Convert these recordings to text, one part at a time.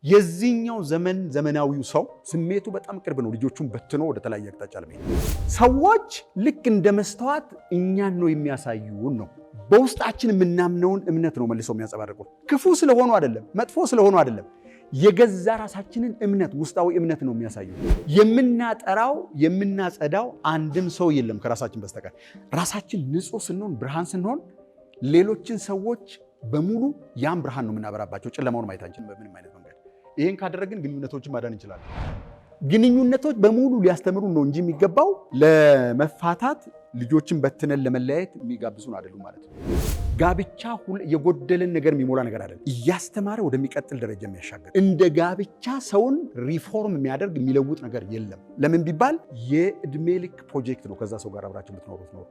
የዚህኛው ዘመን ዘመናዊው ሰው ስሜቱ በጣም ቅርብ ነው። ልጆቹን በትኖ ወደ ተለያየ አቅጣጫ ለመሄድ ሰዎች ልክ እንደ መስተዋት እኛን ነው የሚያሳዩን ነው። በውስጣችን የምናምነውን እምነት ነው መልሰው የሚያንጸባርቁት። ክፉ ስለሆኑ አይደለም፣ መጥፎ ስለሆኑ አይደለም። የገዛ ራሳችንን እምነት ውስጣዊ እምነት ነው የሚያሳዩ። የምናጠራው የምናጸዳው አንድም ሰው የለም ከራሳችን በስተቀር። ራሳችን ንጹህ ስንሆን ብርሃን ስንሆን ሌሎችን ሰዎች በሙሉ ያን ብርሃን ነው የምናበራባቸው። ጨለማውን ማየት አንችልም በምንም አይነት መንገድ። ይሄን ካደረግን ግንኙነቶችን ማዳን እንችላለን። ግንኙነቶች በሙሉ ሊያስተምሩ ነው እንጂ የሚገባው ለመፋታት ልጆችን በትነን ለመለያየት የሚጋብዙን አይደሉም ማለት ነው። ጋብቻ የጎደለን ነገር የሚሞላ ነገር አይደለም። እያስተማረ ወደሚቀጥል ደረጃ የሚያሻገር እንደ ጋብቻ ሰውን ሪፎርም የሚያደርግ የሚለውጥ ነገር የለም። ለምን ቢባል የእድሜ ልክ ፕሮጀክት ነው። ከዛ ሰው ጋር አብራችሁ የምትኖሩት ነው።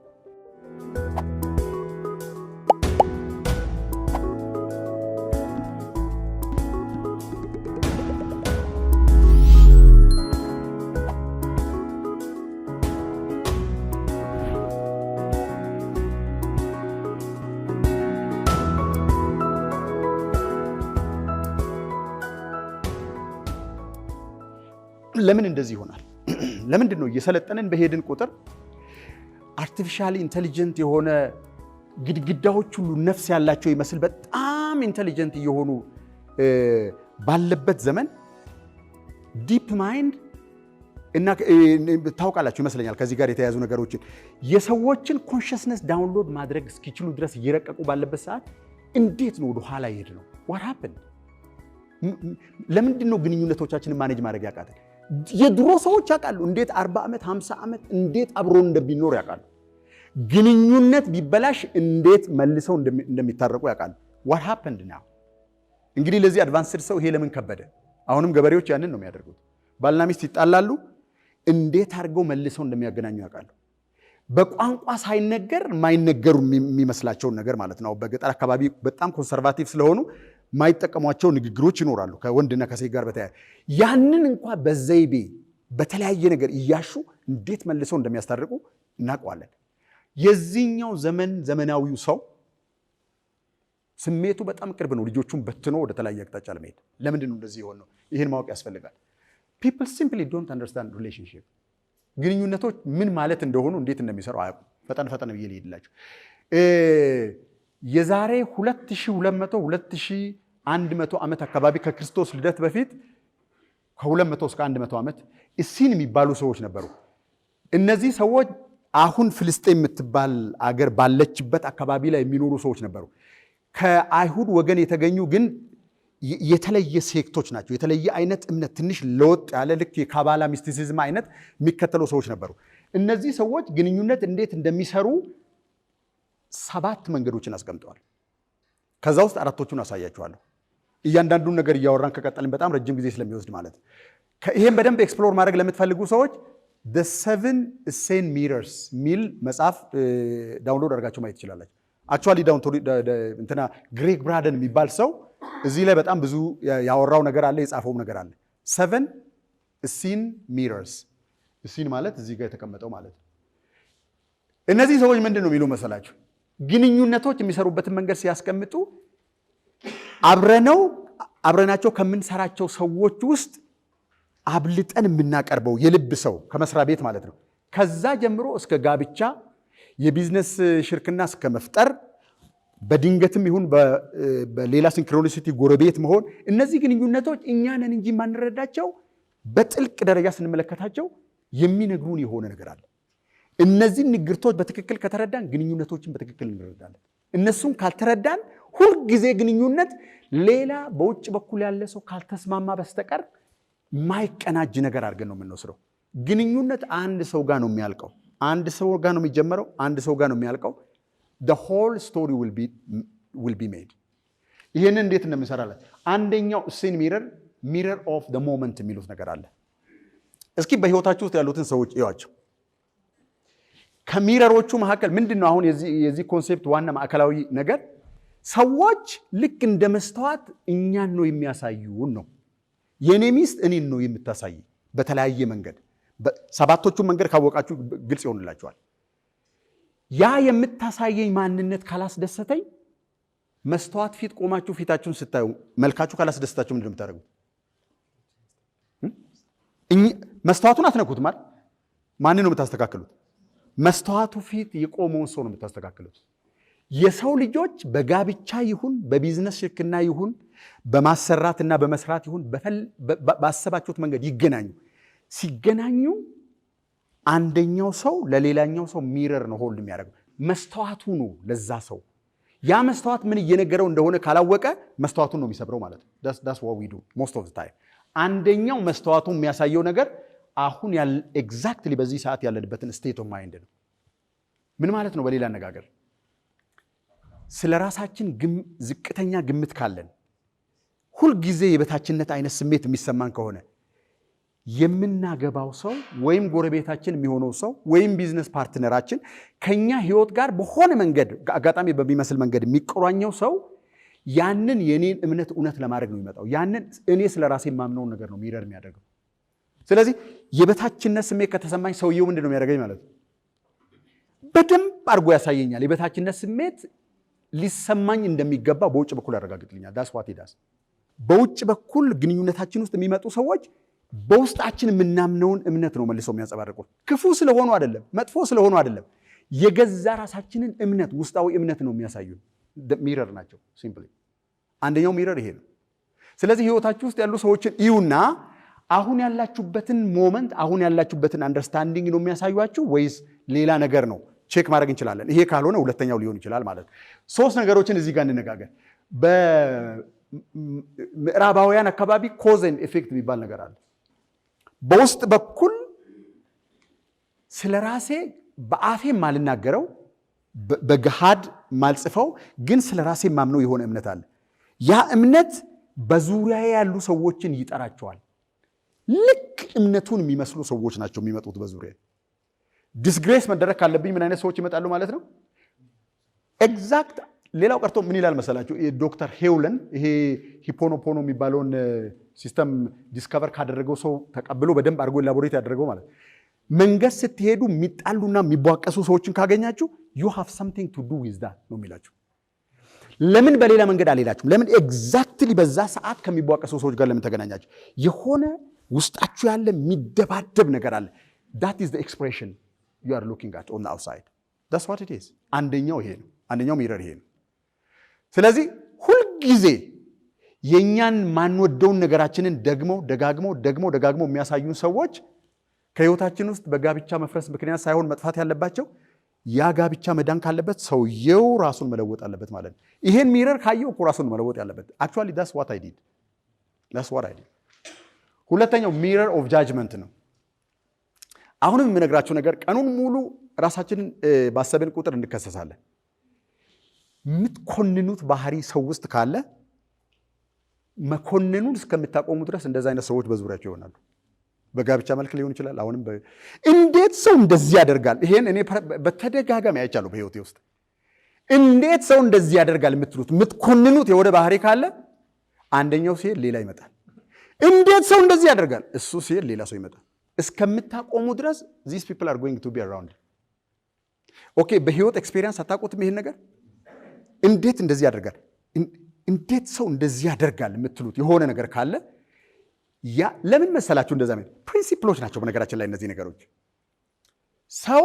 ለምን እንደዚህ ይሆናል? ለምንድን ነው እየሰለጠንን በሄድን ቁጥር አርቲፊሻሊ ኢንተሊጀንት የሆነ ግድግዳዎች ሁሉ ነፍስ ያላቸው ይመስል በጣም ኢንተሊጀንት እየሆኑ ባለበት ዘመን ዲፕ ማይንድ እና ታውቃላችሁ ይመስለኛል ከዚህ ጋር የተያያዙ ነገሮችን የሰዎችን ኮንሽስነስ ዳውንሎድ ማድረግ እስኪችሉ ድረስ እየረቀቁ ባለበት ሰዓት እንዴት ነው ወደ ኋላ ይሄድ ነው? what happened? ለምንድን ነው ግንኙነቶቻችንን ማኔጅ ማድረግ ያቃተን? የድሮ ሰዎች ያውቃሉ እንዴት 40 ዓመት 50 ዓመት እንዴት አብሮ እንደሚኖር ያውቃሉ። ግንኙነት ቢበላሽ እንዴት መልሰው እንደሚታረቁ ያውቃሉ። what happened now? እንግዲህ ለዚህ አድቫንስድ ሰው ይሄ ለምን ከበደ? አሁንም ገበሬዎች ያንን ነው የሚያደርጉት። ባልና ሚስት ይጣላሉ፣ እንዴት አድርገው መልሰው እንደሚያገናኙ ያውቃሉ። በቋንቋ ሳይነገር የማይነገሩ የሚመስላቸውን ነገር ማለት ነው። በገጠር አካባቢ በጣም ኮንሰርቫቲቭ ስለሆኑ ማይጠቀሟቸው ንግግሮች ይኖራሉ ከወንድና ከሴት ጋር በተያያዘ። ያንን እንኳን በዘይቤ በተለያየ ነገር እያሹ እንዴት መልሰው እንደሚያስታርቁ እናውቀዋለን። የዚህኛው ዘመን ዘመናዊው ሰው ስሜቱ በጣም ቅርብ ነው። ልጆቹን በትኖ ወደ ተለያየ አቅጣጫ ለመሄድ ለምንድን ነው እንደዚህ የሆነው? ይህን ማወቅ ያስፈልጋል። people simply don't understand relationship። ግንኙነቶች ምን ማለት እንደሆኑ እንዴት እንደሚሰሩ አያውቁም። ፈጠን ብዬ ልሄድላችሁ። የዛሬ 2200 2100 ዓመት አካባቢ ከክርስቶስ ልደት በፊት ከ200 እስከ 100 ዓመት እሲን የሚባሉ ሰዎች ነበሩ። እነዚህ ሰዎች አሁን ፍልስጤም የምትባል አገር ባለችበት አካባቢ ላይ የሚኖሩ ሰዎች ነበሩ። ከአይሁድ ወገን የተገኙ ግን የተለየ ሴክቶች ናቸው። የተለየ አይነት እምነት ትንሽ ለወጥ ያለ ልክ የካባላ ሚስቲሲዝም አይነት የሚከተሉ ሰዎች ነበሩ። እነዚህ ሰዎች ግንኙነት እንዴት እንደሚሰሩ 7 መንገዶችን አስቀምጠዋል። ከዛ ውስጥ 4ቶቹን አሳያችኋለሁ። እያንዳንዱን ነገር እያወራን ከቀጠልን በጣም ረጅም ጊዜ ስለሚወስድ ማለት ነው። ይሄን በደንብ ኤክስፕሎር ማድረግ ለምትፈልጉ ሰዎች the 7 Essene Mirrors ሚል መጽሐፍ ዳውንሎድ አድርጋችሁ ማየት ትችላላችሁ። አክቹአሊ እንትና ግሬግ ብራደን የሚባል ሰው እዚህ ላይ በጣም ብዙ ያወራው ነገር አለ፣ የጻፈው ነገር አለ። 7 Essene Mirrors እሲን ማለት እዚህ ጋር የተቀመጠው ማለት ነው። እነዚህ ሰዎች ምንድን ነው የሚሉ መሰላችሁ? ግንኙነቶች የሚሰሩበትን መንገድ ሲያስቀምጡ አብረናቸው ከምንሰራቸው ሰዎች ውስጥ አብልጠን የምናቀርበው የልብ ሰው ከመስሪያ ቤት ማለት ነው። ከዛ ጀምሮ እስከ ጋብቻ የቢዝነስ ሽርክና እስከ መፍጠር በድንገትም ይሁን በሌላ ሲንክሮኒሲቲ ጎረቤት መሆን፣ እነዚህ ግንኙነቶች እኛ ነን እንጂ የማንረዳቸው በጥልቅ ደረጃ ስንመለከታቸው የሚነግሩን የሆነ ነገር አለ። እነዚህ ንግርቶች በትክክል ከተረዳን ግንኙነቶችን በትክክል እንረዳለን። እነሱን ካልተረዳን ሁልጊዜ ግንኙነት ሌላ በውጭ በኩል ያለ ሰው ካልተስማማ በስተቀር ማይቀናጅ ነገር አድርገን ነው የምንወስደው። ግንኙነት አንድ ሰው ጋር ነው የሚያልቀው፣ አንድ ሰው ጋር ነው የሚጀመረው፣ አንድ ሰው ጋር ነው የሚያልቀው። the whole story will be made። ይሄንን እንዴት እንደምንሰራለን? አንደኛው Essene mirror of the moment የሚሉት ነገር አለ። እስኪ በህይወታችሁ ውስጥ ያሉትን ሰዎች እዩዋቸው። ከሚረሮቹ መካከል ምንድነው አሁን የዚህ ኮንሴፕት ዋና ማዕከላዊ ነገር? ሰዎች ልክ እንደ መስተዋት እኛን ነው የሚያሳዩን ነው። የኔ ሚስት እኔን ነው የምታሳይ በተለያየ መንገድ። 7ቶቹን መንገድ ካወቃችሁ ግልጽ ይሆንላችኋል። ያ የምታሳየኝ ማንነት ካላስደሰተኝ መስተዋት ፊት ቆማችሁ ፊታችሁን ስታዩ መልካችሁ ካላስደሰታችሁ ምንድነው የምታደርጉት? መስተዋቱን አትነኩትም አይደል? ማንን ነው የምታስተካክሉት? መስተዋቱ ፊት የቆመውን ሰው ነው የምታስተካክሉት። የሰው ልጆች በጋብቻ ይሁን በቢዝነስ ሽርክና ይሁን በማሰራትና በመስራት ይሁን ባሰባችሁት መንገድ ይገናኙ። ሲገናኙ አንደኛው ሰው ለሌላኛው ሰው ሚረር ነው ሆልድ የሚያደርገው። መስተዋቱ ነው ለዛ ሰው። ያ መስተዋት ምን እየነገረው እንደሆነ ካላወቀ መስተዋቱን ነው የሚሰብረው ማለት ነው። that's what we do most of the time። አንደኛው መስተዋቱ የሚያሳየው ነገር አሁን ኤግዛክትሊ በዚህ ሰዓት ያለንበትን ስቴት ኦፍ ማይንድ ነው። ምን ማለት ነው? በሌላ አነጋገር ስለ ራሳችን ዝቅተኛ ግምት ካለን፣ ሁልጊዜ የበታችነት አይነት ስሜት የሚሰማን ከሆነ የምናገባው ሰው ወይም ጎረቤታችን የሚሆነው ሰው ወይም ቢዝነስ ፓርትነራችን ከኛ ህይወት ጋር በሆነ መንገድ አጋጣሚ በሚመስል መንገድ የሚቆራኘው ሰው ያንን የኔን እምነት እውነት ለማድረግ ነው የሚመጣው። ያንን እኔ ስለ ራሴ የማምነውን ነገር ነው ሚረር የሚያደርገው። ስለዚህ የበታችነት ስሜት ከተሰማኝ ሰውየው ምንድን ነው የሚያደርገኝ ማለት ነው? በደንብ አድርጎ ያሳየኛል። የበታችነት ስሜት ሊሰማኝ እንደሚገባ በውጭ በኩል ያረጋግጥልኛል። ዳስ ዋት ዳስ። በውጭ በኩል ግንኙነታችን ውስጥ የሚመጡ ሰዎች በውስጣችን የምናምነውን እምነት ነው መልሰው የሚያንጸባርቁት። ክፉ ስለሆኑ አይደለም፣ መጥፎ ስለሆኑ አይደለም። የገዛ ራሳችንን እምነት፣ ውስጣዊ እምነት ነው የሚያሳዩን። ሚረር ናቸው ሲምፕሊ። አንደኛው ሚረር ይሄ ነው። ስለዚህ ህይወታችሁ ውስጥ ያሉ ሰዎችን እዩና አሁን ያላችሁበትን ሞመንት፣ አሁን ያላችሁበትን አንደርስታንዲንግ ነው የሚያሳዩአችሁ ወይስ ሌላ ነገር ነው? ቼክ ማድረግ እንችላለን። ይሄ ካልሆነ ሁለተኛው ሊሆን ይችላል ማለት ነው። 3 ነገሮችን እዚህ ጋር እንነጋገር። በምዕራባውያን አካባቢ ኮዝ ኤንድ ኢፌክት የሚባል ነገር አለ። በውስጥ በኩል ስለ ራሴ በአፌ ማልናገረው በገሃድ ማልጽፈው ግን ስለ ራሴ ማምነው የሆነ እምነት አለ። ያ እምነት በዙሪያ ያሉ ሰዎችን ይጠራቸዋል። ልክ እምነቱን የሚመስሉ ሰዎች ናቸው የሚመጡት በዙሪያ። ዲስግሬስ መደረግ ካለብኝ ምን አይነት ሰዎች ይመጣሉ ማለት ነው? ኤግዛክት። ሌላው ቀርቶ ምን ይላል መሰላችሁ? ዶክተር ሄውለን ይሄ ሂፖኖፖኖ የሚባለውን ሲስተም ዲስከቨር ካደረገው ሰው ተቀብሎ በደንብ አድርጎ ኤላቦሬት ያደረገው ማለት መንገድ ስትሄዱ የሚጣሉና የሚቧቀሱ ሰዎችን ካገኛችሁ you have something to do with that ነው የሚላችሁ። ለምን በሌላ መንገድ አልሄዳችሁም? ለምን ኤግዛክትሊ በዛ ሰዓት ከሚቧቀሱ ሰዎች ጋር ለምን ተገናኛችሁ? የሆነ ውስጣችሁ ያለ የሚደባደብ ነገር አለ። that is the expression you are looking at on the outside. that's what it is። አንደኛው ይሄ ነው። አንደኛው ሚረር ይሄ ነው። ስለዚህ ሁልጊዜ የኛን ማንወደውን ነገራችንን ደጋግሞ የሚያሳዩን ሰዎች ከህይወታችን ውስጥ በጋብቻ መፍረስ ምክንያት ሳይሆን መጥፋት ያለባቸው፣ ያ ጋብቻ መዳን ካለበት ሰውየው ራሱን መለወጥ አለበት ማለት ነው። ይሄን ሚረር ካየው እኮ ራሱን መለወጥ ያለበት። actually that's what I did። ሁለተኛው ሚረር ኦፍ ጃጅመንት ነው። አሁንም የምነግራችሁ ነገር ቀኑን ሙሉ ራሳችንን ባሰብን ቁጥር እንከሰሳለን። የምትኮንኑት ባህሪ ሰው ውስጥ ካለ መኮንኑን እስከምታቆሙ ድረስ እንደዛ አይነት ሰዎች በዙሪያቸው ይሆናሉ። በጋብቻ መልክ ሊሆን ይችላል። አሁንም እንዴት ሰው እንደዚህ ያደርጋል? ይሄን እኔ በተደጋጋሚ አይቻለሁ በህይወቴ ውስጥ። እንዴት ሰው እንደዚህ ያደርጋል የምትሉት የምትኮንኑት የወደ ባህሪ ካለ አንደኛው ሲሄድ ሌላ ይመጣል። እንዴት ሰው እንደዚህ ያደርጋል? እሱ ሲሄድ ሌላ ሰው ይመጣል። እስከምታቆሙ ድረስ these people are going to be around። ኦኬ፣ በህይወት ኤክስፔሪየንስ አታውቁትም ይሄን ነገር? እንዴት እንደዚህ ያደርጋል? እንዴት ሰው እንደዚህ ያደርጋል የምትሉት የሆነ ነገር ካለ ያ ለምን መሰላችሁ? እንደዛ ማለት ፕሪንሲፕሎች ናቸው። በነገራችን ላይ እነዚህ ነገሮች ሰው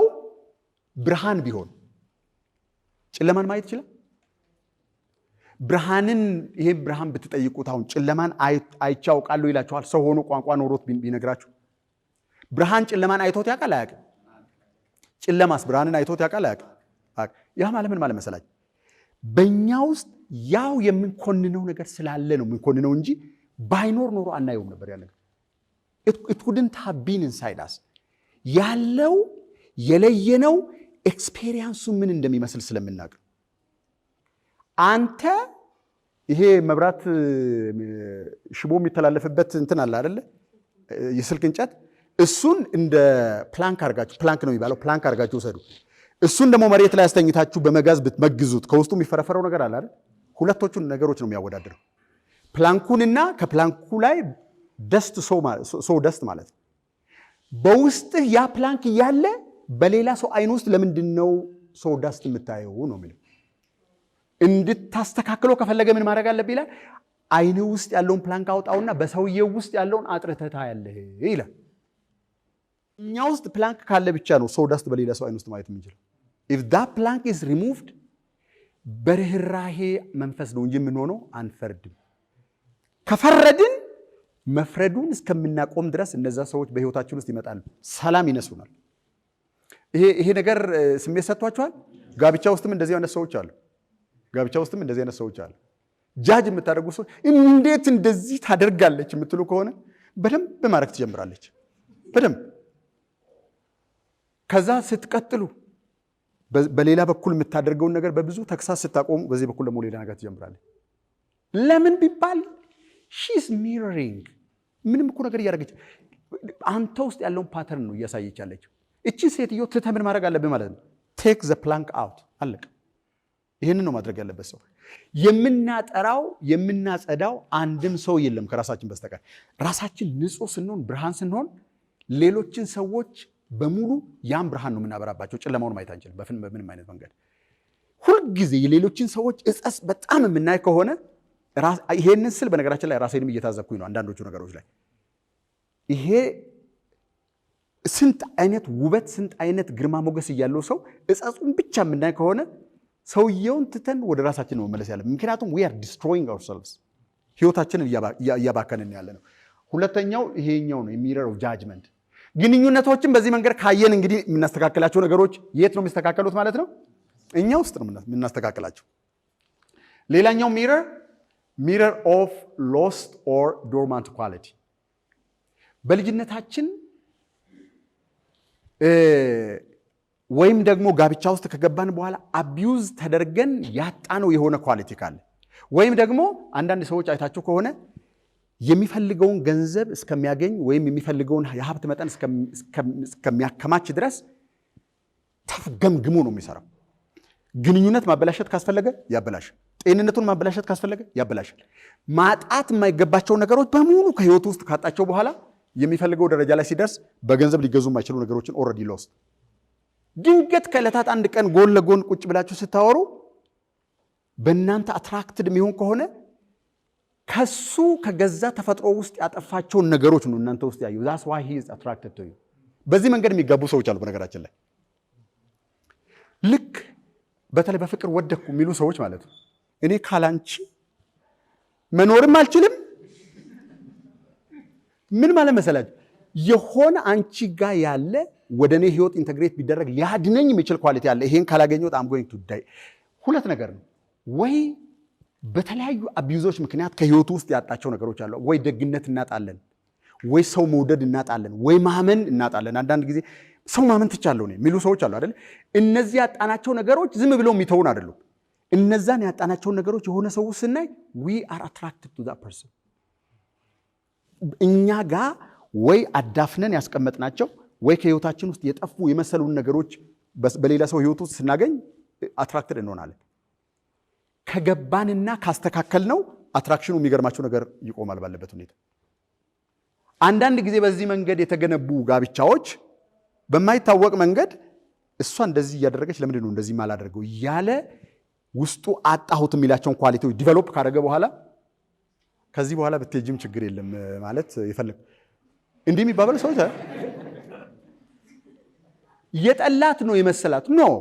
ብርሃን ቢሆን ጨለማን ማየት ይችላል። ብርሃንን ይሄ ብርሃን ብትጠይቁት አሁን ጨለማን አይቻውቃለሁ ይላችኋል። ሰው ሆኖ ቋንቋ ኖሮት ቢነግራችሁ ብርሃን ጨለማን አይቶት ያውቃል? አያውቅም። ጨለማስ ብርሃንን አይቶት ያውቃል? አያውቅም። ያ ማለት ምን ማለት መሰላችሁ? በእኛ ውስጥ ያው የምንኮንነው ነገር ስላለ ነው የምንኮንነው እንጂ ባይኖር ኖሮ አናየውም ነበር ያለው። it wouldn't have been inside us። ያለው የለየነው ኤክስፔሪየንሱ ምን እንደሚመስል ስለምናውቅ። አንተ ይሄ መብራት ሽቦ የሚተላለፍበት እንትን አለ አይደለ? የስልክ እንጨት፣ እሱን እንደ ፕላንክ አርጋችሁ፣ ፕላንክ ነው የሚባለው፣ ፕላንክ አርጋችሁ ወሰዱ። እሱን ደግሞ መሬት ላይ አስተኝታችሁ በመጋዝ ብትመግዙት ከውስጡ የሚፈረፈረው ነገር አለ አይደል? ሁለቶቹን ነገሮች ነው የሚያወዳድረው። ፕላንኩንና ከፕላንኩ ላይ ደስት ሰው ደስት ማለት ነው። በውስጥህ ያ ፕላንክ እያለ በሌላ ሰው አይን ውስጥ ለምንድን ነው ሰው ደስት የምታየው ነው የሚለው። እንድታስተካክለው ከፈለገ ምን ማድረግ አለብህ ይላል። አይን ውስጥ ያለውን ፕላንክ አውጣውና በሰውየው ውስጥ ያለውን አጥርተህ ታያለህ ይላል። እኛ ውስጥ ፕላንክ ካለ ብቻ ነው ሰው ዳስት በሌላ ሰው አይን ውስጥ ማየት የምንችለው። if that plank is removed በርህራሄ መንፈስ ነው እንጂ የምንሆነው አንፈርድም። ከፈረድን መፍረዱን እስከምናቆም ድረስ እነዛ ሰዎች በህይወታችን ውስጥ ይመጣሉ፣ ሰላም ይነሱናል። ይሄ ነገር ስሜት ሰጥቷቸዋል። ጋብቻ ውስጥም እንደዚህ አይነት ሰዎች አሉ። ጃጅ የምታደርጉ ሰዎች እንዴት እንደዚህ ታደርጋለች የምትሉ ከሆነ በደንብ ማድረግ ትጀምራለች። በደንብ ከዛ ስትቀጥሉ በሌላ በኩል የምታደርገውን ነገር በብዙ ተክሳስ ስታቆሙ በዚህ በኩል ደግሞ ሌላ ነገር ትጀምራለች። ለምን ቢባል she's mirroring ምንም እኮ ነገር እያደረገች አንተ ውስጥ ያለውን ፓተርን ነው እያሳየች ያለችው። እቺ ሴትዮ ትተምን ማድረግ አለብህ ማለት ነው። take the plank out አለቀ። ይሄንን ነው ማድረግ ያለበት ሰው። የምናጠራው የምናጸዳው አንድም ሰው የለም ከራሳችን በስተቀር። ራሳችን ንጹህ ስንሆን ብርሃን ስንሆን ሌሎችን ሰዎች በሙሉ ያን ብርሃን ነው የምናበራባቸው። ጨለማውን ማየት አንችልም በምንም አይነት መንገድ። ሁልጊዜ የሌሎችን ሰዎች እጸጽ በጣም የምናይ ከሆነ ይሄንን ስል በነገራችን ላይ ራሴንም እየታዘብኩኝ ነው አንዳንዶቹ ነገሮች ላይ። ይሄ ስንት አይነት ውበት ስንት አይነት ግርማ ሞገስ እያለው ሰው እጸጹን ብቻ የምናይ ከሆነ ሰውየውን ትተን ወደ ራሳችን ነው መመለስ ያለብን። ምክንያቱም we are destroying ourselves ህይወታችንን እያባከንን ያለ ነው። ሁለተኛው ይሄኛው ነው mirror of judgment። ግንኙነቶችን በዚህ መንገድ ካየን እንግዲህ የምናስተካክላቸው ነገሮች የት ነው የሚስተካከሉት ማለት ነው? እኛ ውስጥ ነው የምናስተካክላቸው። ሌላኛው mirror of lost or dormant quality። በልጅነታችን ወይም ደግሞ ጋብቻ ውስጥ ከገባን በኋላ አቢዩዝ ተደርገን ያጣነው የሆነ ኳሊቲ ካለ ወይም ደግሞ አንዳንድ ሰዎች አይታችሁ ከሆነ የሚፈልገውን ገንዘብ እስከሚያገኝ ወይም የሚፈልገውን የሀብት መጠን እስከሚያከማች ድረስ ተፍገምግሙ ነው የሚሰራው። ግንኙነት ማበላሸት ካስፈለገ ያበላሻል። ጤንነቱን ማበላሸት ካስፈለገ ያበላሻል። ማጣት የማይገባቸው ነገሮች በሙሉ ከህይወቱ ውስጥ ካጣቸው በኋላ የሚፈልገው ደረጃ ላይ ሲደርስ በገንዘብ ሊገዙ የማይችሉ ነገሮችን ኦልሬዲ ሎስት። ድንገት ከዕለታት አንድ ቀን ጎን ለጎን ቁጭ ብላችሁ ስታወሩ በእናንተ አትራክትድ የሚሆን ከሆነ ከሱ ከገዛ ተፈጥሮ ውስጥ ያጠፋቸውን ነገሮች ነው እናንተ ውስጥ ያዩ። that's why he is attracted to you። በዚህ መንገድ የሚጋቡ ሰዎች አሉ በነገራችን ላይ። ልክ በተለይ በፍቅር ወደኩ የሚሉ ሰዎች ማለት ነው። እኔ ካላንቺ መኖርም አልችልም። ምን ማለት መሰላችሁ? የሆነ አንቺ ጋር ያለ ወደ እኔ ህይወት ኢንተግሬት ቢደረግ ሊያድነኝ የሚችል ኳሊቲ አለ። ይሄን ካላገኘሁት I'm going to die። ሁለት ነገር ነው። ወይ በተለያዩ አቢዩዞች ምክንያት ከህይወቱ ውስጥ ያጣቸው ነገሮች አሉ። ወይ ደግነት እናጣለን፣ ወይ ሰው መውደድ እናጣለን፣ ወይ ማመን እናጣለን። አንዳንድ ጊዜ ሰው ማመን ትቻለሁ ነው የሚሉ ሰዎች አሉ አይደል? እነዚህ ያጣናቸው ነገሮች ዝም ብለው የሚተውን አይደሉም። እነዛን ያጣናቸው ነገሮች የሆነ ሰው ስናይ we are attracted to that person። እኛ ጋር ወይ አዳፍነን ያስቀመጥናቸው ወይ ከህይወታችን ውስጥ የጠፉ የመሰሉን ነገሮች በሌላ ሰው ህይወት ውስጥ ስናገኝ አትራክትድ እንሆናለን። ከገባንና ካስተካከልነው አትራክሽኑ የሚገርማቸው ነገር ይቆማል ባለበት ሁኔታ። አንዳንድ ጊዜ በዚህ መንገድ የተገነቡ ጋብቻዎች በማይታወቅ መንገድ እሷ እንደዚህ እያደረገች ለምንድን ነው እንደዚህ ማላደርገው እያለ ውስጡ አጣሁት የሚላቸውን ኳሊቲዎች ዲቨሎፕ ካደረገ በኋላ ከዚህ በኋላ ብትሄጂም ችግር የለም ማለት ይፈልግ እንዲህ የሚባባሉ ሰዎች የጠላት ነው የመሰላት ነው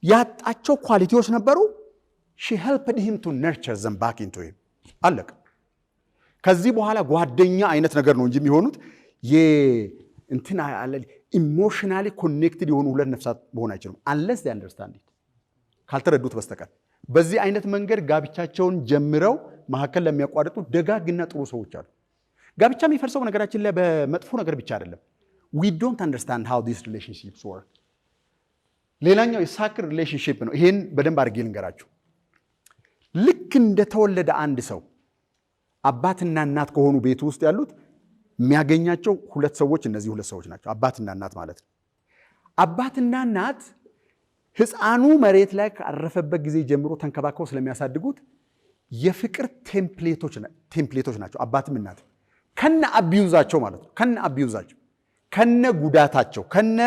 ያጣቸው ኳሊቲዎች ነበሩ። she helped him to nurture them back into him። አለቀ። ከዚህ በኋላ ጓደኛ አይነት ነገር ነው እንጂ የሚሆኑት እንትና ኢሞሽናሊ ኮኔክትድ የሆኑ ሁለት ነፍሳት መሆን አይችሉም unless they understand it። ካልተረዱት በስተቀር በዚህ አይነት መንገድ ጋብቻቸውን ጀምረው መሐከል ለሚያቋርጡ ደጋግና ጥሩ ሰዎች አሉ። ጋብቻ የሚፈርሰው ነገራችን ላይ በመጥፎ ነገር ብቻ አይደለም። we don't understand how these relationships work። ሌላኛው የሳክር ሪሌሽንሺፕ ነው። ይሄን በደንብ አድርጌ ልንገራችሁ። ልክ እንደተወለደ አንድ ሰው አባትና እናት ከሆኑ ቤቱ ውስጥ ያሉት የሚያገኛቸው ሁለት ሰዎች፣ እነዚህ ሁለት ሰዎች ናቸው አባትና እናት ማለት ነው። አባትና እናት ህፃኑ መሬት ላይ ካረፈበት ጊዜ ጀምሮ ተንከባክበው ስለሚያሳድጉት የፍቅር ቴምፕሌቶች ናቸው አባትም እናት። ከነ አቢዩዛቸው ማለት ነው። ከነ አቢዩዛቸው፣ ከነ ጉዳታቸው፣ ከነ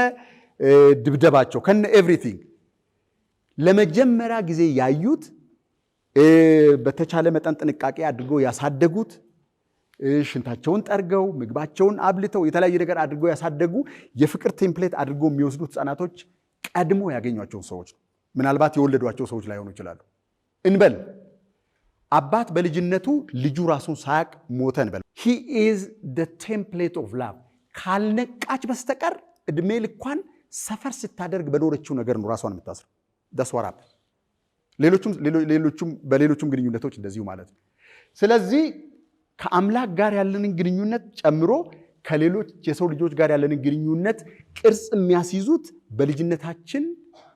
ድብደባቸው፣ ከነ ኤቭሪቲንግ ለመጀመሪያ ጊዜ ያዩት በተቻለ መጠን ጥንቃቄ አድርገው ያሳደጉት ሽንታቸውን ጠርገው ምግባቸውን አብልተው የተለያየ ነገር አድርገው ያሳደጉ የፍቅር ቴምፕሌት አድርገው የሚወስዱ ህፃናቶች ቀድሞ ያገኟቸው ሰዎች ነው። ምናልባት የወለዷቸው ሰዎች ላይሆኑ ይችላሉ እንበል። አባት በልጅነቱ ልጁ ራሱን ሳያቅ ሞተ እንበል። he is the template of love ካልነቃች በስተቀር እድሜ ልኳን ሰፈር ስታደርግ በኖረችው ነገር ነው ራሷን የምታስረው። that's what happens። በሌሎቹም ግንኙነቶች እንደዚሁ ማለት ነው። ስለዚህ ከአምላክ ጋር ያለንን ግንኙነት ጨምሮ ከሌሎች የሰው ልጆች ጋር ያለንን ግንኙነት ቅርጽ የሚያስይዙት በልጅነታችን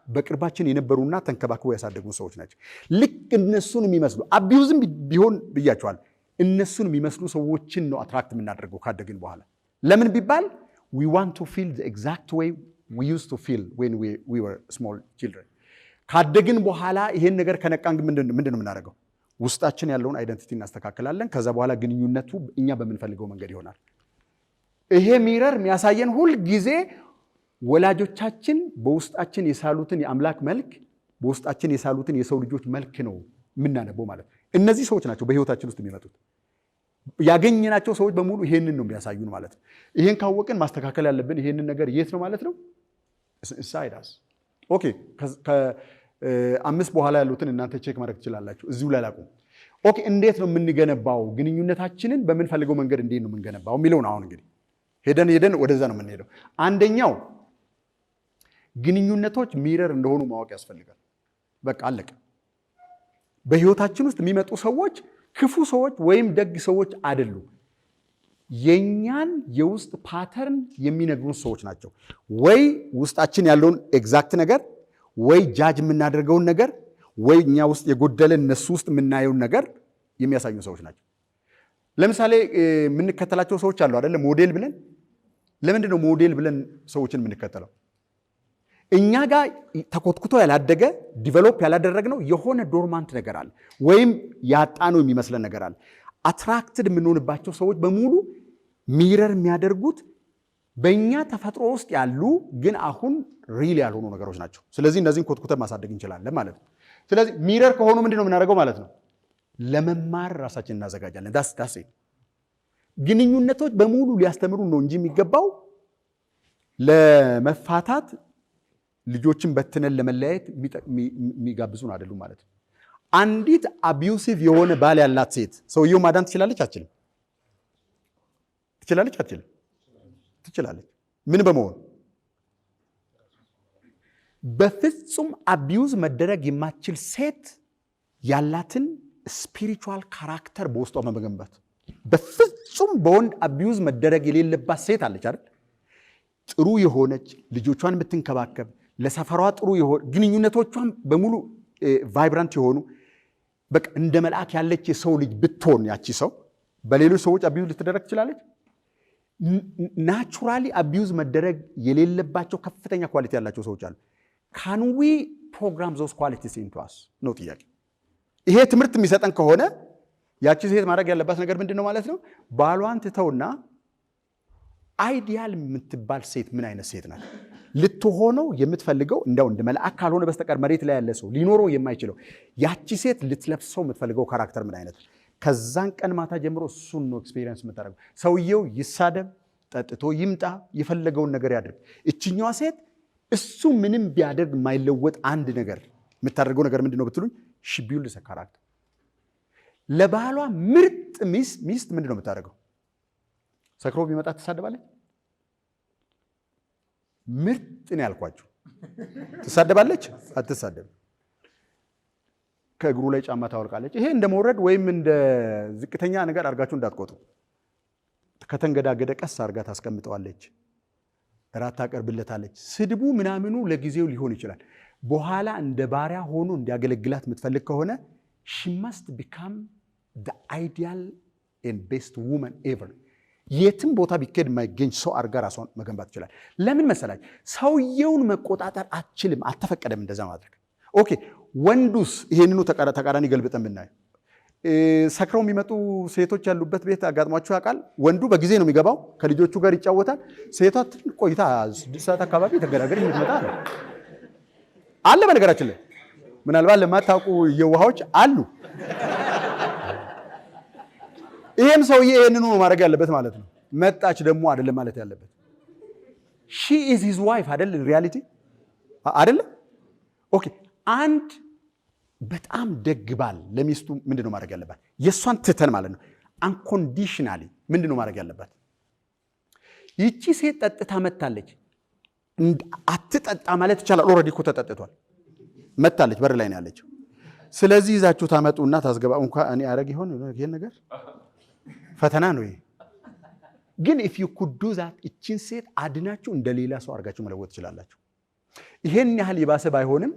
በቅርባችን የነበሩና ተንከባክበው ያሳደጉ ሰዎች ናቸው። ልክ እነሱን የሚመስሉ አቢዩዝም ቢሆን ብያቸዋል፣ እነሱን የሚመስሉ ሰዎችን ነው አትራክት የምናደርገው ካደግን በኋላ። ለምን ቢባል we want to feel the exact way we used to feel when we were small children። ካደግን በኋላ ይሄን ነገር ከነቃን ምንድን ነው የምናደርገው? ውስጣችን ያለውን አይደንቲቲ እናስተካክላለን። ከዛ በኋላ ግንኙነቱ እኛ በምንፈልገው መንገድ ይሆናል። ይሄ ሚረር የሚያሳየን ሁል ጊዜ ወላጆቻችን በውስጣችን የሳሉትን የአምላክ መልክ፣ በውስጣችን የሳሉትን የሰው ልጆች መልክ ነው የምናነበው ማለት ነው። እነዚህ ሰዎች ናቸው በህይወታችን ውስጥ የሚመጡት። ያገኘናቸው ሰዎች በሙሉ ይሄንን ነው የሚያሳዩን ማለት ነው። ይሄን ካወቅን ማስተካከል ያለብን ይሄንን ነገር የት ነው ማለት ነው? inside us። ኦኬ፣ ከ5 በኋላ ያሉትን እናንተ ቼክ ማድረግ ትችላላችሁ። እዚሁ ላይ ላቁም። ኦኬ፣ እንዴት ነው የምንገነባው? ግንኙነታችንን በምንፈልገው መንገድ እንዴት ነው የምንገነባው የሚለውን አሁን እንግዲህ ሄደን ወደዛ ነው የምንሄደው። አንደኛው ግንኙነቶች ሚረር እንደሆኑ ማወቅ ያስፈልጋል። በቃ አለቀ። በህይወታችን ውስጥ የሚመጡ ሰዎች ክፉ ሰዎች ወይም ደግ ሰዎች አይደሉም። የኛን የውስጥ ፓተርን የሚነግሩን ሰዎች ናቸው። ወይ ውስጣችን ያለውን ኤግዛክት ነገር፣ ወይ ጃጅ የምናደርገውን ነገር፣ ወይ እኛ ውስጥ የጎደለን እነሱ ውስጥ የምናየውን ነገር የሚያሳዩ ሰዎች ናቸው። ለምሳሌ የምንከተላቸው ሰዎች አሉ አይደለ? ሞዴል ብለን። ለምንድን ነው ሞዴል ብለን ሰዎችን የምንከተለው? እኛ ጋር ተኮትኩቶ ያላደገ ዲቨሎፕ ያላደረግነው የሆነ ዶርማንት ነገር አለ፣ ወይም ያጣነው የሚመስለን ነገር አለ። አትራክትድ የምንሆንባቸው ሰዎች በሙሉ ሚረር የሚያደርጉት በእኛ ተፈጥሮ ውስጥ ያሉ ግን አሁን ሪል ያልሆኑ ነገሮች ናቸው። ስለዚህ እነዚህን ኮትኩተን ማሳደግ እንችላለን ማለት ነው። ስለዚህ ሚረር ከሆኑ ምንድን ነው የምናደርገው ማለት ነው? ለመማር ራሳችን እናዘጋጃለን። ዳስ ግንኙነቶች በሙሉ ሊያስተምሩ ነው እንጂ የሚገባው ለመፋታት ልጆችን በትነን ለመለያየት የሚጋብዙን አይደሉም ማለት ነው። አንዲት አቢዩሲቭ የሆነ ባል ያላት ሴት ሰውየው ማዳን ትችላለች አትችልም? ትችላለች አትችልም? ትችላለች። ምን በመሆን? በፍጹም አቢዩዝ መደረግ የማትችል ሴት ያላትን ስፒሪቹዋል ካራክተር በውስጧ መገንባት። በፍጹም በወንድ አቢዩዝ መደረግ የሌለባት ሴት አለች አይደል? ጥሩ የሆነች ልጆቿን የምትንከባከብ፣ ለሰፈሯ ጥሩ የሆነ ግንኙነቶቿን በሙሉ ቫይብራንት የሆኑ በቃ እንደ መልአክ ያለች የሰው ልጅ ብትሆን ያቺ ሰው በሌሎች ሰዎች አቢዩዝ ልትደረግ ትችላለች? ናቹራሊ አቢዩዝ መደረግ የሌለባቸው ከፍተኛ ኳሊቲ ያላቸው ሰዎች አሉ። ካን ዊ ፕሮግራም ዞስ ኳሊቲስ ኢንቱ አስ ነው ጥያቄ። ይሄ ትምህርት የሚሰጠን ከሆነ ያቺ ሴት ማድረግ ያለባት ነገር ምንድን ነው ማለት ነው? ባሏን ትተውና አይዲያል የምትባል ሴት ምን አይነት ሴት ናት ልትሆነው የምትፈልገው? እንደው እንደ መልአክ ካልሆነ በስተቀር መሬት ላይ ያለ ሰው ሊኖረው የማይችለው ያቺ ሴት ልትለብሰው የምትፈልገው ካራክተር ምን አይነት? ከዛን ቀን ማታ ጀምሮ እሱን ነው ኤክስፔሪየንስ የምታደርገው። ሰውየው ይሳደብ፣ ጠጥቶ ይምጣ፣ የፈለገውን ነገር ያድርግ፣ እችኛዋ ሴት እሱ ምንም ቢያደርግ የማይለወጥ አንድ ነገር የምታደርገው ነገር ምንድን ነው ብትሉኝ፣ ሺ ቢልድስ አ ካራክተር። ለባሏ ምርጥ ሚስት ምንድን ነው የምታደርገው? ሰክሮ ቢመጣ ትሳደባለች? ምርጥ ነው ያልኳችሁ። ትሳደባለች? አትሳደብ። ከእግሩ ላይ ጫማ ታወልቃለች። ይሄ እንደ መውረድ ወይም እንደ ዝቅተኛ ነገር አድርጋችሁ እንዳትቆጥሩ። ከተንገዳገደ ቀስ አድርጋ ታስቀምጠዋለች፣ እራት ታቀርብለታለች። ስድቡ ምናምኑ ለጊዜው ሊሆን ይችላል። በኋላ እንደ ባሪያ ሆኖ እንዲያገለግላት የምትፈልግ ከሆነ she must become the ideal and best woman ever። የትም ቦታ ቢኬድ የማይገኝ ሰው አድርጋ ራሷን መገንባት ይችላል። ለምን መሰላች? ሰውየውን መቆጣጠር አትችልም፣ አልተፈቀደም እንደዛ ማድረግ። ኦኬ፣ ወንዱስ ይሄንኑ ተቃራኒ ገልብጠን ብናይ፣ ሰክረው የሚመጡ ሴቶች ያሉበት ቤት አጋጥሟችሁ ያውቃል? ወንዱ በጊዜ ነው የሚገባው፣ ከልጆቹ ጋር ይጫወታል። ሴቷ ቆይታ 6 ሰዓት አካባቢ ተገዳገር የምትመጣ ነው አለ። በነገራችን ላይ ምናልባት ለማታውቁ የውሃዎች አሉ። ይሄም ሰውዬ ይሄንን ነው ማድረግ ያለበት ማለት ነው። መጣች ደግሞ አይደለም ማለት ያለበት she is his wife አይደል ሪያሊቲ አይደል ኦኬ አንድ በጣም ደግ ባል ለሚስቱ ምንድነው ማድረግ ያለበት የሷን ትተን ማለት ነው አንኮንዲሽናሊ ምንድነው ማድረግ ያለበት ይቺ ሴት ጠጥታ መታለች አትጠጣ ማለት ይቻላል ኦሬዲ እኮ ተጠጥቷል መታለች በር ላይ ነው ያለችው ስለዚህ ይዛችሁ ታመጡና ታስገባ እንኳን እኔ አረግ ይሆን ይሄን ነገር ፈተና ነው ይሄ ግን if you could do that እቺን ሴት አድናችሁ እንደሌላ ሰው አርጋችሁ መለወጥ ይችላልላችሁ ይሄን ያህል ይባሰ ባይሆንም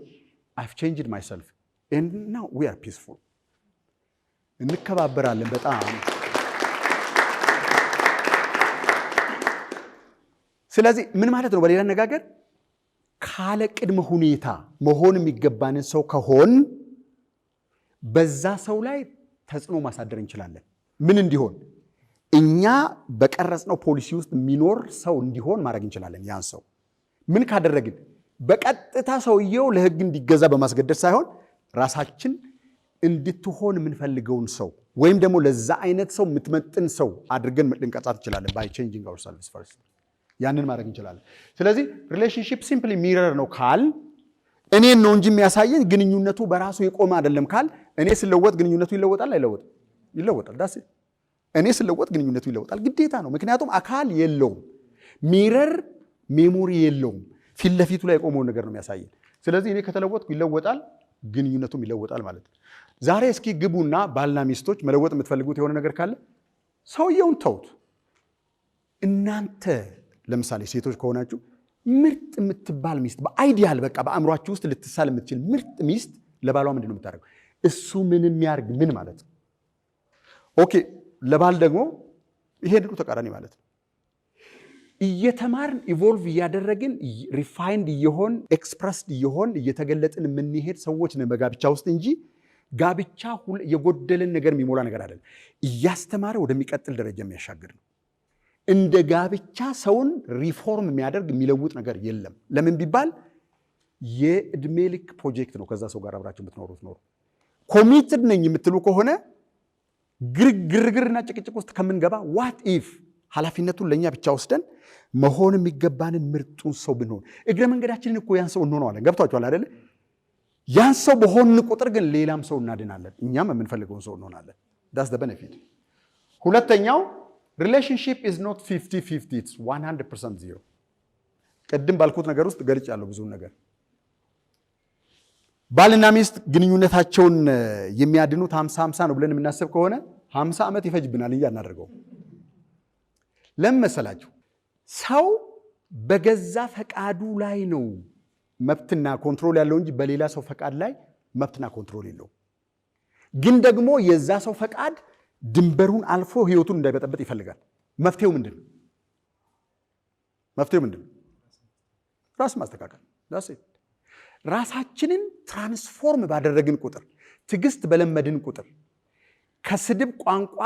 I've changed myself and now we are peaceful እንከባበራለን በጣም ስለዚህ ምን ማለት ነው በሌላ አነጋገር ካለ ቅድመ ሁኔታ መሆን የሚገባንን ሰው ከሆን በዛ ሰው ላይ ተጽዕኖ ማሳደር እንችላለን ምን እንዲሆን እኛ በቀረጽነው ፖሊሲ ውስጥ የሚኖር ሰው እንዲሆን ማድረግ እንችላለን ያን ሰው ምን ካደረግን በቀጥታ ሰውየው ለህግ እንዲገዛ በማስገደድ ሳይሆን ራሳችን እንድትሆን የምንፈልገውን ሰው ወይም ደግሞ ለዛ አይነት ሰው የምትመጥን ሰው አድርገን ልንቀርጻት እንችላለን by changing ourselves first ያንን ማድረግ እንችላለን ስለዚህ ሪሌሽንሺፕ ሲምፕሊ ሚረር ነው ካል እኔን ነው እንጂ የሚያሳየን ግንኙነቱ በራሱ የቆመ አይደለም ካል እኔ ስለወጥ ግንኙነቱ ይለወጣል አይለወጥም ይለወጣል ዳስ እኔ ስለወጥ ግንኙነቱ ይለወጣል ግዴታ ነው ምክንያቱም አካል የለውም ሚረር ሜሞሪ የለውም ፊት ለፊቱ ላይ የቆመው ነገር ነው የሚያሳየን ስለዚህ እኔ ከተለወጥኩ ይለወጣል ግንኙነቱም ይለወጣል ማለት ነው ዛሬ እስኪ ግቡና ባልና ሚስቶች መለወጥ የምትፈልጉት የሆነ ነገር ካለ ሰውየውን ተውት እናንተ ለምሳሌ ሴቶች ከሆናችሁ ምርጥ የምትባል ሚስት በአይዲያል በቃ በአእምሯችሁ ውስጥ ልትሳል የምትችል ምርጥ ሚስት ለባሏ ምንድነው የምታደርገው እሱ ምንም ያርግ ምን ማለት ነው ኦኬ ለባል ደግሞ ይሄ ድሩ ተቃራኒ ማለት ነው እየተማርን ኢቮልቭ እያደረግን ሪፋይንድ እየሆን ኤክስፕረስድ እየሆን እየተገለጥን የምንሄድ ሰዎች ነን በጋብቻ ውስጥ እንጂ ጋብቻ የጎደልን ነገር የሚሞላ ነገር አይደለም እያስተማረ ወደሚቀጥል ደረጃ የሚያሻግር ነው እንደ ጋብቻ ሰውን ሪፎርም የሚያደርግ የሚለውጥ ነገር የለም ለምን ቢባል የእድሜ ልክ ፕሮጀክት ነው ከዛ ሰው ጋር አብራችሁ የምትኖሩት ነው ኮሚትድ ነኝ የምትሉ ከሆነ ግርግርና ጭቅጭቅ ውስጥ ከምንገባ ዋት ኢፍ ኃላፊነቱን ለኛ ብቻ ወስደን መሆን የሚገባንን ምርጡን ሰው ብንሆን እግረ መንገዳችንን እኮ ያን ሰው እንሆነዋለን ገብቷችኋል አይደል ያን ሰው በሆን ቁጥር ግን ሌላም ሰው እናድናለን እኛም የምንፈልገውን ሰው እንሆናለን that's the benefit ሁለተኛው relationship is not 50-50 it's 100% zero ቀድም ባልኩት ነገር ውስጥ ገልጫለሁ ብዙ ነገር ባልና ሚስት ግንኙነታቸውን የሚያድኑት 50-50 ነው ብለን የምናስብ ከሆነ 50 ዓመት ይፈጅብናል እንጂ አናደርገው ለምን መሰላችሁ ሰው በገዛ ፈቃዱ ላይ ነው መብትና ኮንትሮል ያለው እንጂ በሌላ ሰው ፈቃድ ላይ መብትና ኮንትሮል የለው ግን ደግሞ የዛ ሰው ፈቃድ ድንበሩን አልፎ ህይወቱን እንዳይበጠበጥ ይፈልጋል መፍትሄው ምንድነው ራስ ማስተካከል ዳስ ራሳችንን ትራንስፎርም ባደረግን ቁጥር ትግስት በለመድን ቁጥር ከስድብ ቋንቋ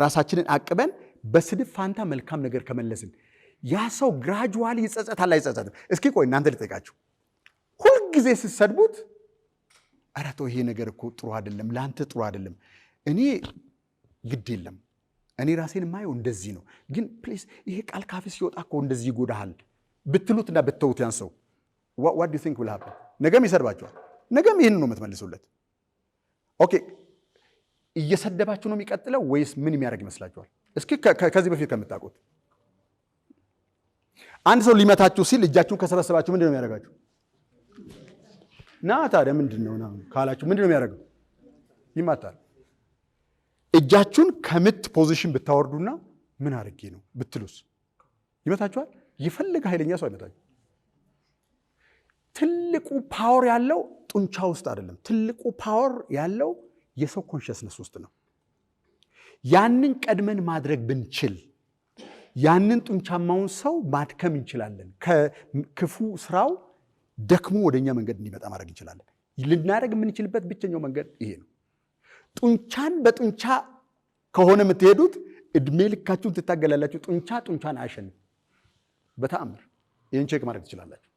ራሳችንን አቅበን በስድብ ፋንታ መልካም ነገር ከመለስን ያ ሰው ግራጁዋሊ ይጸጸታል አይጸጸትም እስኪ ቆይ እናንተ ልጠይቃችሁ ሁሉ ጊዜ ሲሰድቡት አራቶ ይሄ ነገር እኮ ጥሩ አይደለም ላንተ ጥሩ አይደለም እኔ ግድ የለም እኔ ራሴን ማየው እንደዚህ ነው ግን ፕሊዝ ይሄ ቃል ካፍ ሲወጣ እኮ እንደዚህ ይጎዳሃል ብትሉትና በተውት ያን ሰው what do you think will happen ነገም ይሰድባችኋል ነገም ይሄን ነው የምትመልሱለት ኦኬ እየሰደባችሁ ነው የሚቀጥለው ወይስ ምን የሚያደርግ ይመስላችኋል እስኪ ከዚህ በፊት ከምታውቁት አንድ ሰው ሊመታችሁ ሲል እጃችሁን ከሰበሰባችሁ ምንድነው የሚያደርጋችሁ ና ታዲያ ምንድነው ካላችሁ ምንድነው የሚያደርገው ይማታል እጃችሁን ከምት ፖዚሽን ብታወርዱና ምን አድርጌ ነው ብትሉስ ይመታችኋል ይፈልግ ኃይለኛ ሰው አይመታችሁ ትልቁ ፓወር ያለው ጡንቻ ውስጥ አይደለም ትልቁ ፓወር ያለው የሰው ኮንሽስነስ ውስጥ ነው ያንን ቀድመን ማድረግ ብንችል ያንን ጡንቻማውን ሰው ማድከም እንችላለን ከክፉ ስራው ደክሞ ወደኛ መንገድ እንዲመጣ ማድረግ እንችላለን ልናደርግ የምንችልበት ብቸኛው መንገድ ይሄ ነው ጡንቻን በጡንቻ ከሆነ የምትሄዱት እድሜ ልካችሁን ትታገላላችሁ ጡንቻን አያሸንፍም በተአምር ይሄን ቼክ ማድረግ ትችላላችሁ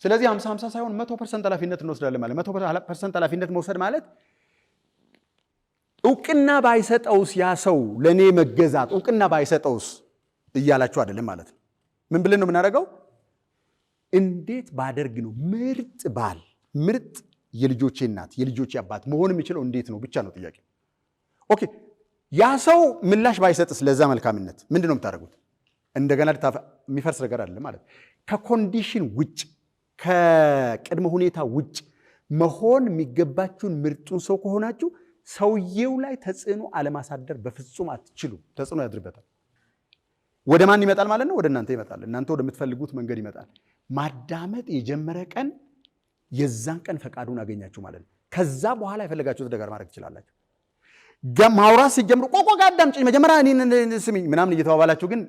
ስለዚህ 50-50 ሳይሆን 100% ኃላፊነት እንወስዳለን ማለት 100% ኃላፊነት መውሰድ ማለት እውቅና ባይሰጠውስ ያ ሰው ለኔ መገዛት እውቅና ባይሰጠውስ እያላችሁ አይደለም ማለት ነው። ምን ብለን ነው የምናደርገው? እንዴት ባደርግ ነው ምርጥ ባል፣ ምርጥ የልጆቼ እናት፣ የልጆቼ አባት መሆን የሚችለው እንዴት ነው ብቻ ነው ጥያቄ። ኦኬ ያ ሰው ምላሽ ባይሰጥስ ለዛ መልካምነት ምንድን ነው የምታደርጉት? እንደገና የሚፈርስ ነገር አለ ማለት ከኮንዲሽን ውጭ ከቅድመ ሁኔታ ውጭ መሆን የሚገባችሁን ምርጡን ሰው ከሆናችሁ ሰውየው ላይ ተጽዕኖ አለማሳደር በፍጹም አትችሉ። ተጽዕኖ ያድርበታል። ወደ ማን ይመጣል ማለት ነው? ወደ እናንተ ይመጣል። እናንተ ወደምትፈልጉት መንገድ ይመጣል። ማዳመጥ የጀመረ ቀን የዛን ቀን ፈቃዱን አገኛችሁ ማለት ነው። ከዛ በኋላ የፈለጋችሁት ነገር ማድረግ ትችላላችሁ። ማውራት ሲጀምሩ ቆቆ አዳምጪኝ መጀመሪያ እኔን ስሚኝ ምናምን እየተባባላችሁ ግን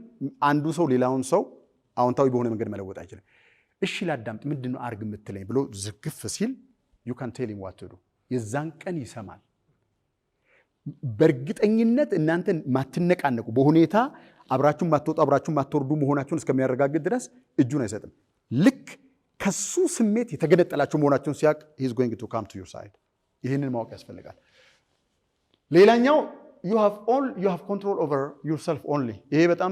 አንዱ ሰው ሌላውን ሰው አዎንታዊ በሆነ መንገድ መለወጥ አይችልም። እሺ ላዳምጥ ምንድነው አርግ የምትለኝ ብሎ ዝግፍ ሲል you can tell him what to do። የዛን ቀን ይሰማል። በእርግጠኝነት እናንተ ማትነቃነቁ በሁኔታ አብራችሁን ማትወጡ አብራችሁን ማትወርዱ መሆናችሁን እስከሚያረጋግጥ ድረስ እጁን አይሰጥም። ልክ ከሱ ስሜት የተገነጠላችሁ መሆናችሁን ሲያቅ he's going to come to your side። ይህንን ማወቅ ያስፈልጋል። ሌላኛው you have control over yourself only። ይሄ በጣም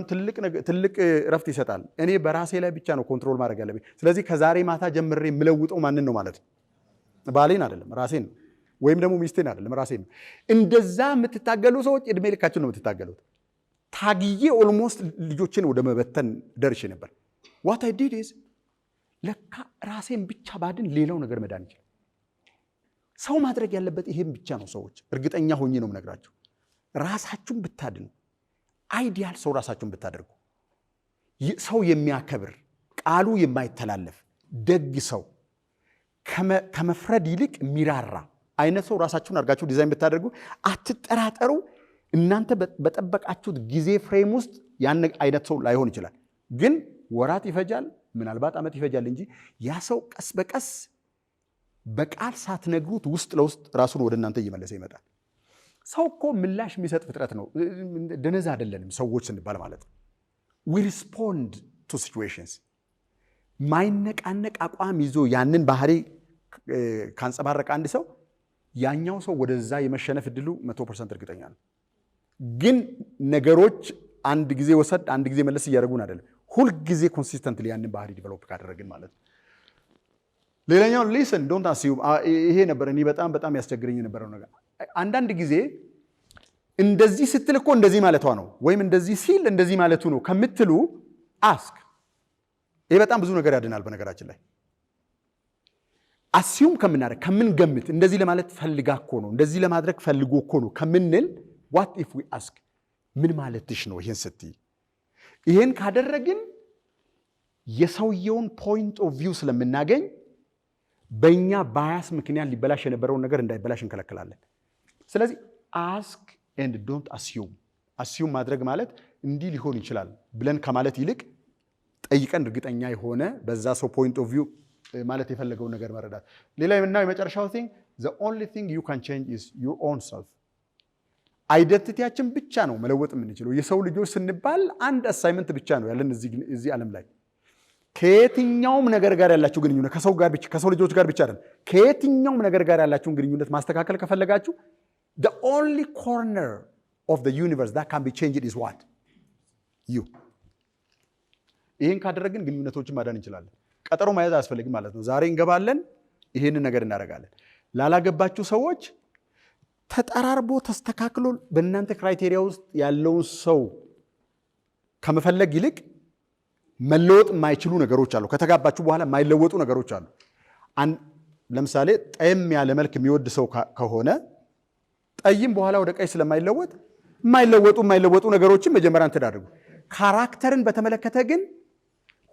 ትልቅ ረፍት ይሰጣል። እኔ በራሴ ላይ ብቻ ነው ኮንትሮል ማድረግ ያለብኝ። ስለዚህ ከዛሬ ማታ ጀምሬ የምለውጠው ማንን ነው ማለት ነው? ባሌን አይደለም ራሴን ነው። ወይም ደግሞ ሚስቴን አይደለም ራሴን ነው። እንደዛ የምትታገሉ ሰዎች እድሜ ልካችሁ ነው የምትታገሉት። ታግዬ ኦልሞስት ልጆችን ወደ መበተን ደርሼ ነበር። what I did is ለካ ራሴን ብቻ ባድን ሌላው ነገር መዳን ይችላል። ሰው ማድረግ ያለበት ይሄን ብቻ ነው። ሰዎች እርግጠኛ ሆኜ ነው የምነግራችሁ። ራሳችሁን ብታድኑ አይዲያል ሰው ራሳችሁን ብታደርጉ ሰው የሚያከብር ቃሉ የማይተላለፍ ደግ ሰው ከመፍረድ ይልቅ ሚራራ አይነት ሰው ራሳችሁን አድርጋችሁ ዲዛይን ብታደርጉ አትጠራጠሩ። እናንተ በጠበቃችሁት ጊዜ ፍሬም ውስጥ ያን አይነት ሰው ላይሆን ይችላል። ግን ወራት ይፈጃል፣ ምናልባት ዓመት ይፈጃል እንጂ ያ ሰው ቀስ በቀስ በቃል ሳትነግሩት ውስጥ ለውስጥ ራሱን ወደ እናንተ እየመለሰ ይመጣል። ሰው እኮ ምላሽ የሚሰጥ ፍጥረት ነው። ደነዛ አይደለንም ሰዎች ስንባል ማለት ነው። we respond to situations። ማይነቃነቅ አቋም ይዞ ያንን ባህሪ ካንጸባረቀ አንድ ሰው ያኛው ሰው ወደዛ የመሸነፍ እድሉ 100% እርግጠኛ ነው። ግን ነገሮች አንድ ጊዜ ወሰድ አንድ ጊዜ መለስ እያደረጉን አይደለም። ሁል ጊዜ ኮንሲስተንትሊ ያንን ባህሪ ዲቨሎፕ ካደረግን ማለት ነው። ሌላኛው ሊስን ዶንት አስዩም። ይሄ ነበር እኔ በጣም ያስቸግረኝ የነበረው ነገር። አንዳንድ ጊዜ እንደዚህ ስትል እኮ እንደዚህ ማለቷ ነው ወይም እንደዚህ ሲል እንደዚህ ማለቱ ነው ከምትሉ አስክ። ይሄ በጣም ብዙ ነገር ያድናል። በነገራችን ላይ አስዩም ከምናደርግ ከምንገምት እንደዚህ ለማለት ፈልጋ እኮ ነው እንደዚህ ለማድረግ ፈልጎ እኮ ነው ከምንል what if we ask ምን ማለትሽ ነው ይሄን ስትይ? ይሄን ካደረግን የሰውየውን ፖይንት ኦፍ ቪው ስለምናገኝ በእኛ ባያስ ምክንያት ሊበላሽ የነበረውን ነገር እንዳይበላሽ እንከለክላለን። ስለዚህ አስክ ኤንድ ዶንት አስዩም። አስዩም ማድረግ ማለት እንዲህ ሊሆን ይችላል ብለን ከማለት ይልቅ ጠይቀን እርግጠኛ የሆነ በዛ ሰው ፖይንት ኦፍ ቪው ማለት የፈለገውን ነገር መረዳት። ሌላ የምናየው የመጨረሻው ቲንግ the only thing you can change is your own self። አይደንቲቲያችን ብቻ ነው መለወጥ የምንችለው። የሰው ልጆች ስንባል አንድ አሳይመንት ብቻ ነው ያለን እዚህ ዓለም ላይ። ከየትኛውም ነገር ጋር ያላችሁ ግንኙነት ከሰው ልጆች ጋር ብቻ አይደለም፣ ከየትኛውም ነገር ጋር ያላችሁን ግንኙነት ማስተካከል ከፈለጋችሁ the only corner of the universe that can be changed is what? you። ይሄን ካደረግን ግንኙነቶችን ማዳን እንችላለን። ቀጠሮ መያዝ አያስፈልግም ማለት ነው። ዛሬ እንገባለን፣ ይሄንን ነገር እናደርጋለን። ላላገባችሁ ሰዎች ተጠራርቦ ተስተካክሎ በእናንተ ክራይቴሪያ ውስጥ ያለውን ሰው ከመፈለግ ይልቅ መለወጥ የማይችሉ ነገሮች አሉ። ከተጋባችሁ በኋላ የማይለወጡ ነገሮች አሉ። ለምሳሌ ጠይም ያለ መልክ የሚወድ ሰው ከሆነ ጠይም በኋላ ወደ ቀይ ስለማይለወጥ የማይለወጡ ነገሮችን መጀመሪያ እንትዳድርጉ። ካራክተርን በተመለከተ ግን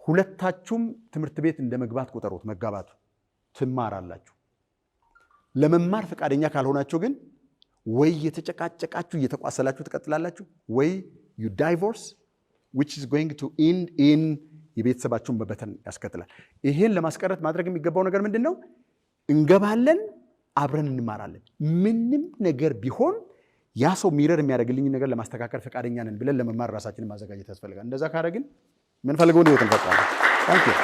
ሁለታችሁም ትምህርት ቤት እንደ መግባት ቁጠሩት። መጋባቱ ትማራላችሁ። ለመማር ፈቃደኛ ካልሆናችሁ ግን ወይ የተጨቃጨቃችሁ እየተቋሰላችሁ ትቀጥላላችሁ፣ ወይ you divorce which is going to end in የቤተሰባችሁን መበተን ያስከትላል። ይሄን ለማስቀረት ማድረግ የሚገባው ነገር ምንድነው? እንገባለን፣ አብረን እንማራለን። ምንም ነገር ቢሆን ያ ሰው ሚረር የሚያደርግልኝ ነገር ለማስተካከል ፈቃደኛ ነን ብለን ለመማር ራሳችንን ማዘጋጀት ያስፈልጋል። እንደዛ ካደረግን ምን ፈልገው ነው ይወጣል። ታንኪዩ